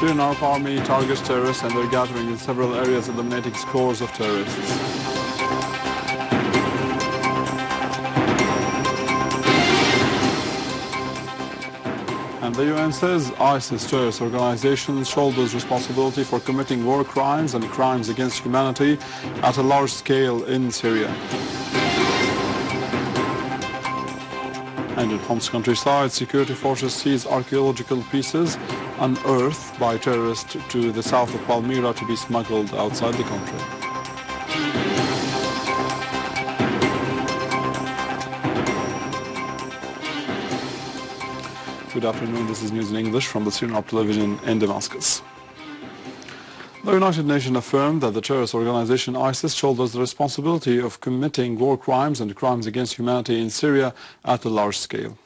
Syrian Arab army targets terrorists and their gathering in several areas, eliminating scores of terrorists. And the UN says ISIS terrorist organization shoulders responsibility for committing war crimes and crimes against humanity at a large scale in Syria. And in Homs countryside, security forces seize archaeological pieces unearthed by terrorists to the south of Palmyra to be smuggled outside the country. Good afternoon, this is news in English from the Syrian Arab television in Damascus. The United Nations affirmed that the terrorist organization ISIS shoulders the responsibility of committing war crimes and crimes against humanity in Syria at a large scale.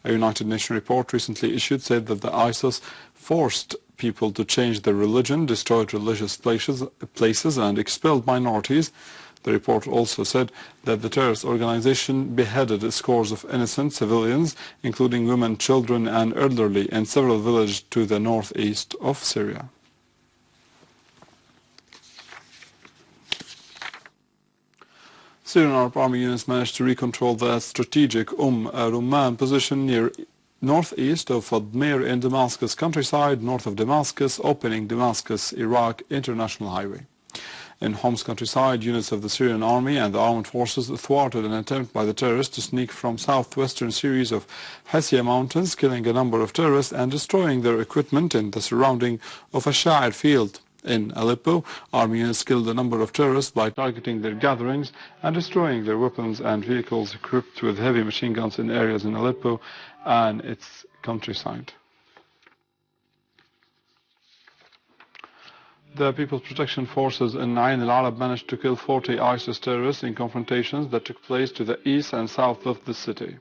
A United Nations report recently issued said that the ISIS forced people to change their religion, destroyed religious places and expelled minorities. The report also said that the terrorist organization beheaded scores of innocent civilians, including women, children and elderly, in several villages to the northeast of Syria. Syrian Arab army units managed to recontrol the strategic Rumman position near northeast of Admir in Damascus countryside, north of Damascus, opening Damascus-Iraq international highway. In Homs countryside, units of the Syrian army and the armed forces thwarted an attempt by the terrorists to sneak from southwestern series of Hessia mountains, killing a number of terrorists and destroying their equipment in the surrounding of a Sha'ir field. In Aleppo, army units killed a number of terrorists by targeting their gatherings and destroying their weapons and vehicles equipped with heavy machine guns in areas in Aleppo and its countryside. The People's Protection Forces in Ein Al-Arab managed to kill 40 ISIS terrorists in confrontations that took place to the east and south of the city.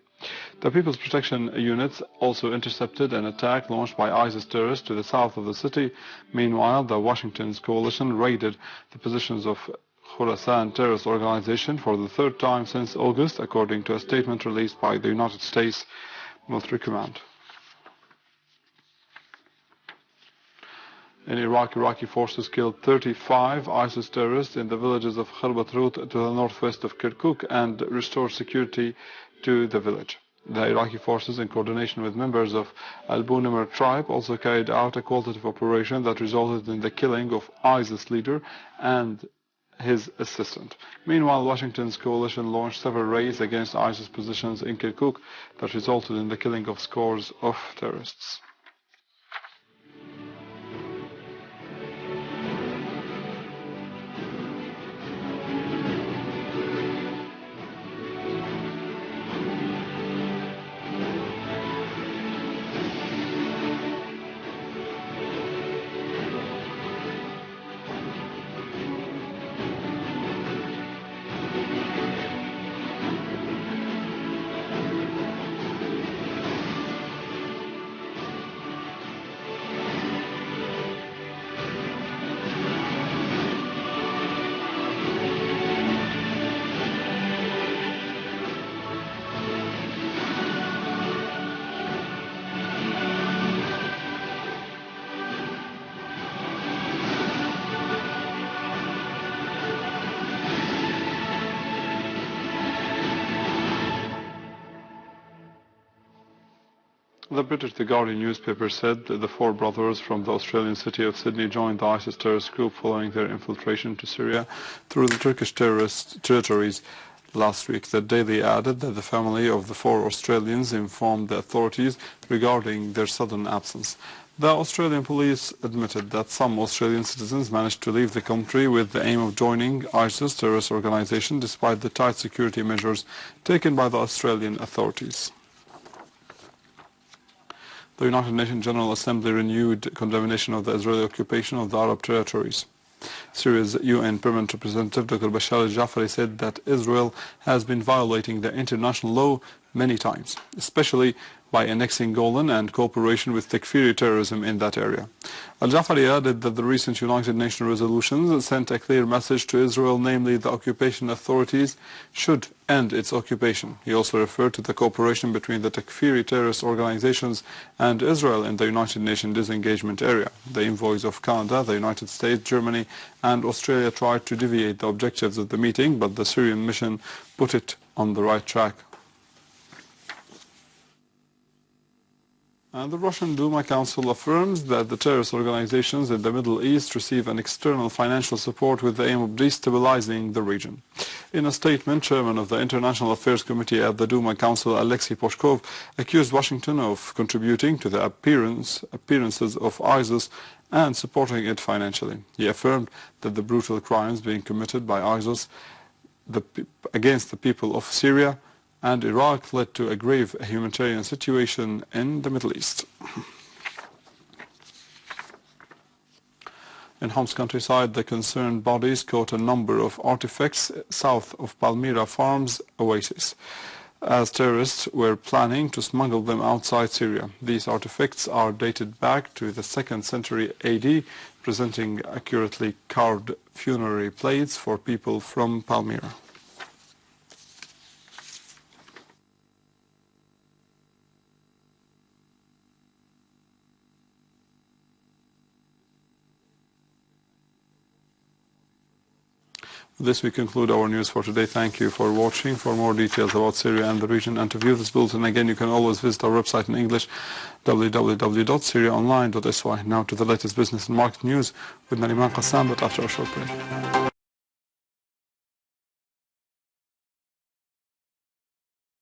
The People's Protection units also intercepted an attack launched by ISIS terrorists to the south of the city. Meanwhile, the Washington's coalition raided the positions of Khorasan terrorist organization for the third time since August, according to a statement released by the United States Military Command. In Iraq, Iraqi forces killed 35 ISIS terrorists in the villages of Kharbatrut to the northwest of Kirkuk and restored security to the village. The Iraqi forces, in coordination with members of Al-Bunimir tribe, also carried out a qualitative operation that resulted in the killing of ISIS leader and his assistant. Meanwhile, Washington's coalition launched several raids against ISIS positions in Kirkuk that resulted in the killing of scores of terrorists. The British The Guardian newspaper said that the four brothers from the Australian city of Sydney joined the ISIS terrorist group following their infiltration to Syria through the Turkish terrorist territories last week. The Daily added that the family of the four Australians informed the authorities regarding their sudden absence. The Australian police admitted that some Australian citizens managed to leave the country with the aim of joining ISIS terrorist organization despite the tight security measures taken by the Australian authorities. The United Nations General Assembly renewed condemnation of the Israeli occupation of the Arab territories. Syria's UN Permanent Representative Dr. Bashar al-Jafari said that Israel has been violating the international law many times, especially by annexing Golan and cooperation with Takfiri terrorism in that area. Al-Jafari added that the recent United Nations resolutions sent a clear message to Israel, namely the occupation authorities should end its occupation. He also referred to the cooperation between the Takfiri terrorist organizations and Israel in the United Nations disengagement area. The envoys of Canada, the United States, Germany and Australia tried to deviate the objectives of the meeting, but the Syrian mission put it on the right track. And the Russian Duma Council affirms that the terrorist organizations in the Middle East receive an external financial support with the aim of destabilizing the region. In a statement, Chairman of the International Affairs Committee at the Duma Council, Alexei Poshkov, accused Washington of contributing to the appearances of ISIS and supporting it financially. He affirmed that the brutal crimes being committed by ISIS against the people of Syria and Iraq led to a grave humanitarian situation in the Middle East. In Homs countryside, the concerned bodies caught a number of artifacts south of Palmyra Farms oasis, as terrorists were planning to smuggle them outside Syria. These artifacts are dated back to the 2nd century AD, presenting accurately carved funerary plates for people from Palmyra. With this we conclude our news for today. Thank you for watching. For more details about Syria and the region and to view this bulletin again, you can always visit our website in English, www.syriaonline.sy. Now to the latest business and market news with Nariman Qassam, but after a short break.